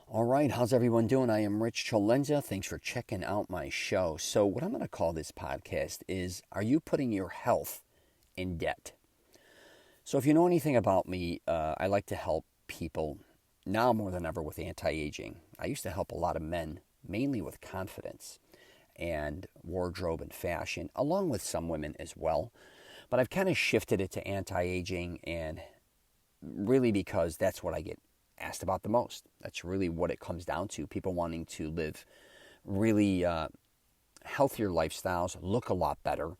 All right, how's everyone doing? I am Rich CELENZA. Thanks for checking out my show. So, what I'm going to call this podcast is Are You Putting Your Health in Debt? So, if you know anything about me, I like to help people now more than ever with anti aging. I used to help a lot of men, mainly with confidence and wardrobe and fashion, along with some women as well. But I've kind of shifted it to anti aging, and really because that's what I get asked about the most. That's really what it comes down to. People wanting to live really healthier lifestyles, look a lot better.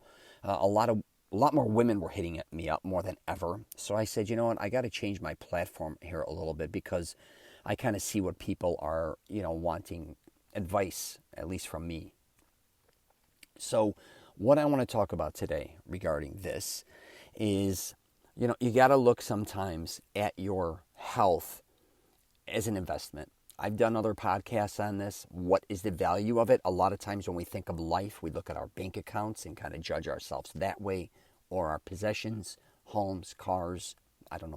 A lot more women were hitting me up more than ever. So I said, you know what, I got to change my platform here a little bit because I kind of see what people are, wanting advice, at least from me. So what I want to talk about today regarding this is, you got to look sometimes at your health as an investment. I've done other podcasts on this. What is the value of it? A lot of times when we think of life, we look at our bank accounts and kind of judge ourselves that way, or our possessions, homes, cars,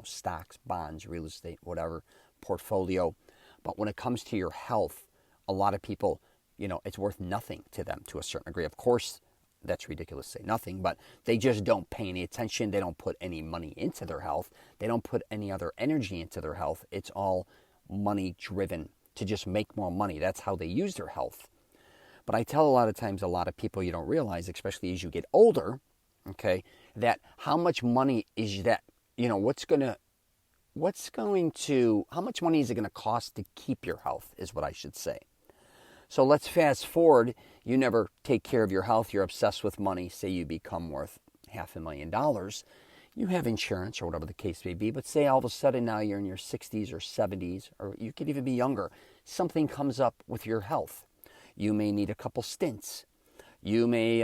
stocks, bonds, real estate, whatever, portfolio. But when it comes to your health, a lot of people, it's worth nothing to them to a certain degree. Of course, that's ridiculous to say nothing, but they just don't pay any attention. They don't put any money into their health. They don't put any other energy into their health. It's all money driven to just make more money. That's how they use their health. But I tell a lot of people you don't realize, especially as you get older, okay, that how much money is that, how much money is it going to cost to keep your health is what I should say. So let's fast forward. You never take care of your health. You're obsessed with money. Say you become worth $500,000. You have insurance or whatever the case may be, but say all of a sudden now you're in your 60s or 70s, or you could even be younger. Something comes up with your health. You may need a couple stints. You may,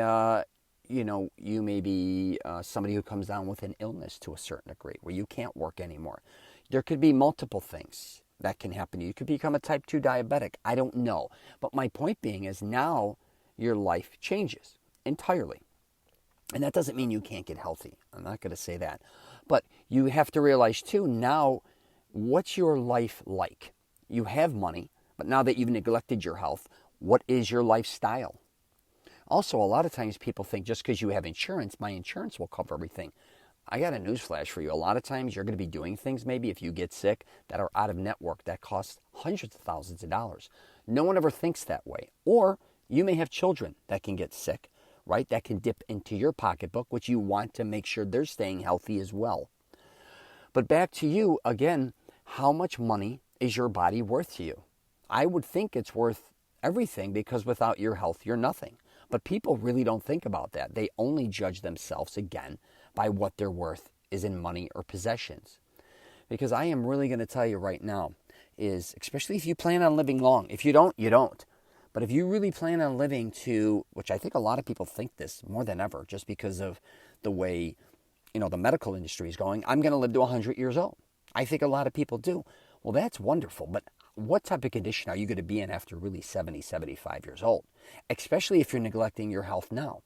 you may be somebody who comes down with an illness to a certain degree where you can't work anymore. There could be multiple things that can happen to you. You could become a type 2 diabetic. I don't know. But my point being is now your life changes entirely. And that doesn't mean you can't get healthy. I'm not going to say that. But you have to realize, too, now, what's your life like? You have money, but now that you've neglected your health, what is your lifestyle? Also, a lot of times people think just because you have insurance, my insurance will cover everything. I got a newsflash for you. A lot of times you're going to be doing things, maybe if you get sick, that are out of network, that cost hundreds of thousands of dollars. No one ever thinks that way. Or you may have children that can get sick, right? That can dip into your pocketbook, which you want to make sure they're staying healthy as well. But back to you, again, how much money is your body worth to you? I would think it's worth everything because without your health, you're nothing. But people really don't think about that. They only judge themselves, again, by what their worth is in money or possessions. Because I am really going to tell you right now is, especially if you plan on living long, if you don't, you don't. But if you really plan on living to, which I think a lot of people think this more than ever, just because of the way, the medical industry is going, I'm going to live to 100 years old. I think a lot of people do. Well, that's wonderful. But what type of condition are you going to be in after really 70, 75 years old? Especially if you're neglecting your health now.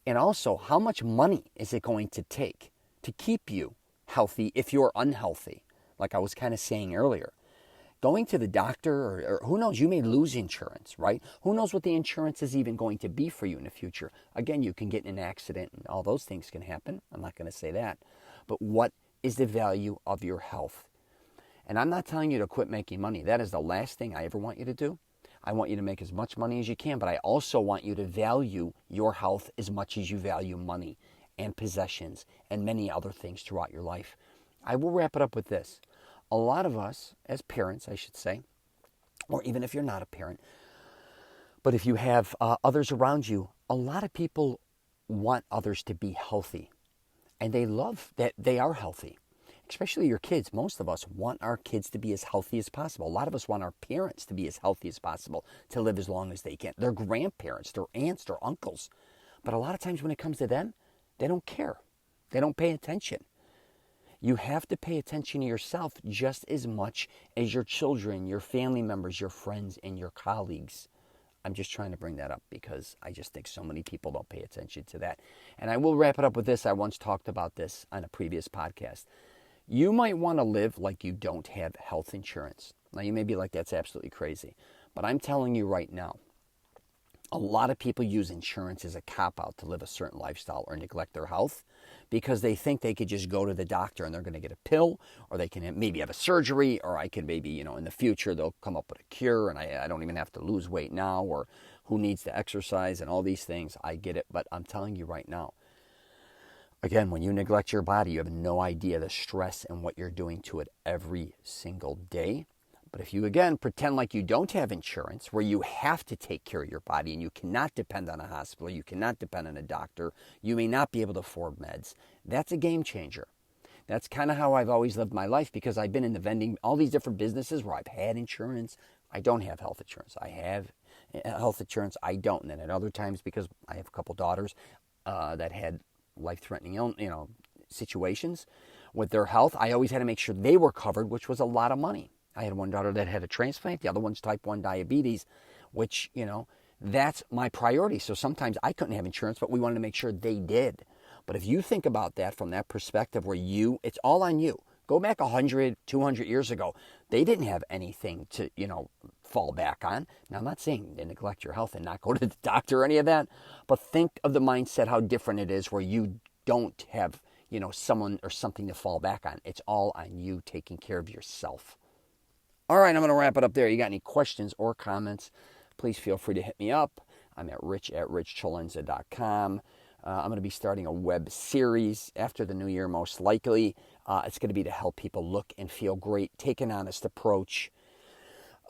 And also, how much money is it going to take to keep you healthy if you're unhealthy? Like I was kind of saying earlier. Going to the doctor, or who knows, you may lose insurance, right? Who knows what the insurance is even going to be for you in the future? Again, you can get in an accident and all those things can happen. I'm not going to say that. But what is the value of your health? And I'm not telling you to quit making money. That is the last thing I ever want you to do. I want you to make as much money as you can, but I also want you to value your health as much as you value money and possessions and many other things throughout your life. I will wrap it up with this. A lot of us, as parents, I should say, or even if you're not a parent, but if you have others around you, a lot of people want others to be healthy. And they love that they are healthy. Especially your kids. Most of us want our kids to be as healthy as possible. A lot of us want our parents to be as healthy as possible, to live as long as they can. Their grandparents, their aunts, their uncles. But a lot of times when it comes to them, they don't care. They don't pay attention. You have to pay attention to yourself just as much as your children, your family members, your friends, and your colleagues. I'm just trying to bring that up because I just think so many people don't pay attention to that. And I will wrap it up with this. I once talked about this on a previous podcast. You might want to live like you don't have health insurance. Now, you may be like, that's absolutely crazy. But I'm telling you right now, a lot of people use insurance as a cop-out to live a certain lifestyle or neglect their health because they think they could just go to the doctor and they're going to get a pill, or they can maybe have a surgery, or I can maybe, in the future they'll come up with a cure and I don't even have to lose weight now, or who needs to exercise and all these things. I get it, but I'm telling you right now, again, when you neglect your body, you have no idea the stress and what you're doing to it every single day. But if you, again, pretend like you don't have insurance, where you have to take care of your body and you cannot depend on a hospital, you cannot depend on a doctor, you may not be able to afford meds, that's a game changer. That's kind of how I've always lived my life, because I've been in the vending, all these different businesses where I've had insurance. I don't have health insurance. I have health insurance. I don't. And then at other times, because I have a couple daughters that had life-threatening, situations with their health, I always had to make sure they were covered, which was a lot of money. I had one daughter that had a transplant. The other one's type 1 diabetes, which, that's my priority. So sometimes I couldn't have insurance, but we wanted to make sure they did. But if you think about that from that perspective where it's all on you. Go back 100, 200 years ago. They didn't have anything to, fall back on. Now, I'm not saying they neglect your health and not go to the doctor or any of that, but think of the mindset, how different it is where you don't have, someone or something to fall back on. It's all on you taking care of yourself. All right, I'm going to wrap it up there. You got any questions or comments, please feel free to hit me up. I'm at rich@richcelenza.com. I'm going to be starting a web series after the new year, most likely. It's going to be to help people look and feel great, take an honest approach,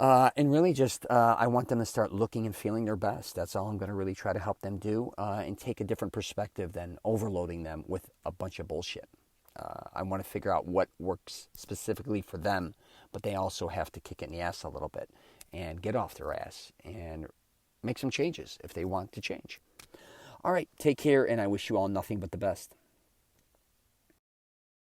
and really just I want them to start looking and feeling their best. That's all I'm going to really try to help them do, and take a different perspective than overloading them with a bunch of bullshit. I want to figure out what works specifically for them, but they also have to kick it in the ass a little bit and get off their ass and make some changes if they want to change. All right, take care, and I wish you all nothing but the best.